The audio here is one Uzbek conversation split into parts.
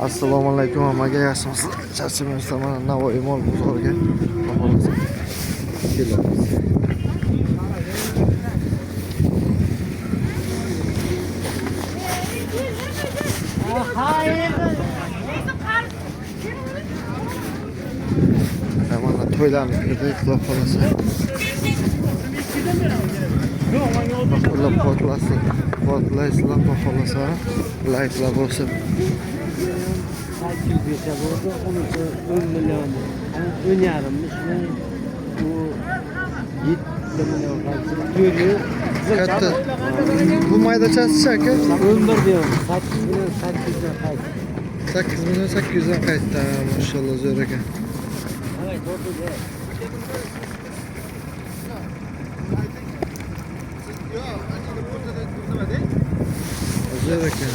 Assalomu alaykum hammaga, yaxshimisizlar? Charchamayapsizlar, mana Navoiy mol bozoriga xohlasak kelamiz. Mana to'ylarni kirdik, xudo xolasa. Qo'llab quvvatlaysizlar, xudo xolasa. Like'lar bo'lsin. 800 bo'ldi, 10 million. 10,5 bu 7 million qildi. Katta. Bu maydachasi aka? 11 diyorum. 8 million 800 dan qaytdi. 8 million 800 dan qaytdi. Maşallah zo'r ekan. Evet, oldu. Zo'r ekan.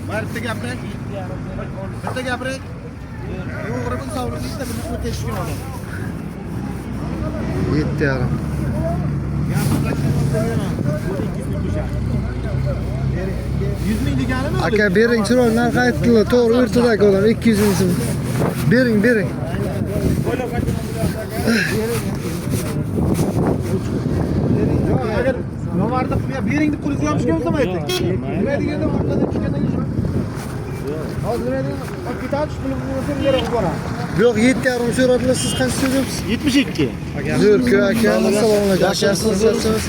Bitta gapiring. Bitta gapiring. Yo'g'ridan savrilishda buni o'tishgan odam. 7,5. 100 ming deganimi? Aka bering, chiroy narx aytdilar. To'g'ri o'rtadagi odam 200 ming so'm. Bering. Agar nomarda bering deb qo'lingizga olishga bo'lsa ayting. Nima deganda o'rtadan chiqqandan keyin hozir nima deyman? Kapital pulni berib boraman. Yo'q, 7,5 so'radilar. Siz qancha so'rayapsiz? 72. Zo'r-ku aka. Assalomu alaykum. Yaxshimisiz?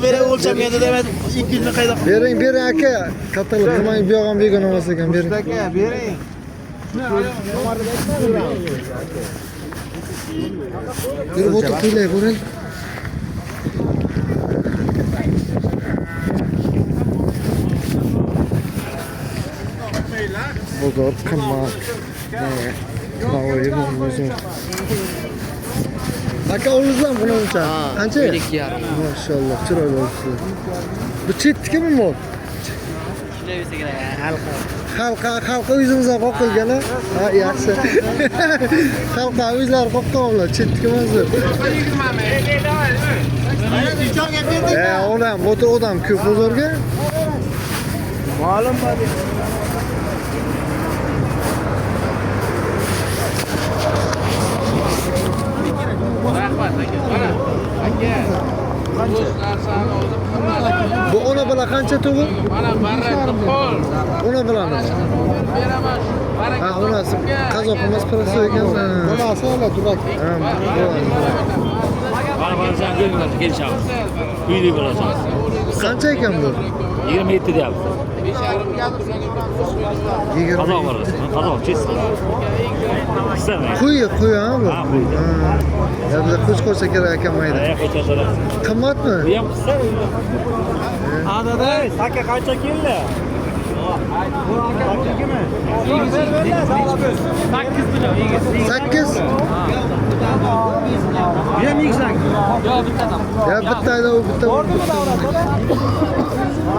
Bering o'lchamganda demak 200 ming qayda? Bering aka. Katalog nima bu yo'g'am begona emas ekan, bering. Aka, bering. Nomarda aytmayman. Yurib o'tib qo'ylay, bo'ring. Bozor qimmat. Navoiy bozor. Aka o'zingizdan buncha. Qancha? 12,5. Maşallah, chiroyli bo'libsiz. Bu chetdikimi mol? Xalqa o'zimizdan qoqilgan a? Ha, yaxshi. Xalqa o'zlari qoqqanlar, chetdiki emas. Odam, motor odam ko'p bozorga. Ma'lum bo'di. Bu ona bilan qancha to'g'ri? Mana barra qo'l. Ona bilan. Beraman. Ha, onasi qazoq emas, parasi ekan. Onasi ola durak. Ha, Bana sen görmüyorlar, gel çağır. Büyüdü burası. qancha ekan bu? 27 deyapti. Qazoq var orası. Qazoq chest. İsteme. Qo'y ha bu. Ha, qo'y. Ya biza qo'ch qo'ysa kerak ekan mayda. Ayak ko'chasada. Qimmatmi? Bu ham qissa. Adada Aka qancha keldi? bu aka buniki 8 million. 8. Ham yig'sak. Yo, bittadan. Ya bittayda u bitta.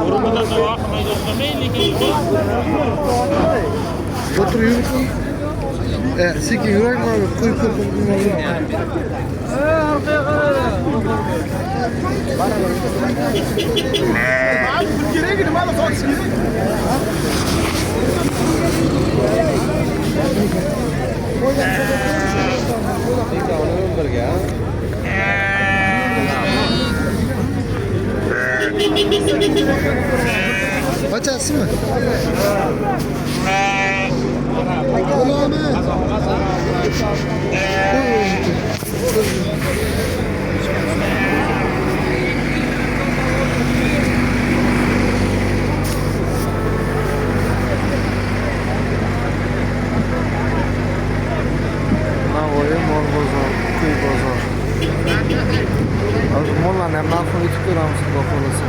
Urumdan da vaqtmaydi, o'tmaydi. O'tir yur. Sekin yurakmi? Qo'y ko'p. Kerak nima sotish kerak? Qachasizmi? Bo'lami? Navoiy mol bozor, kuy bozor. Hozir mollarni ham narxini yetib ko'ramiz, xudo xolasa.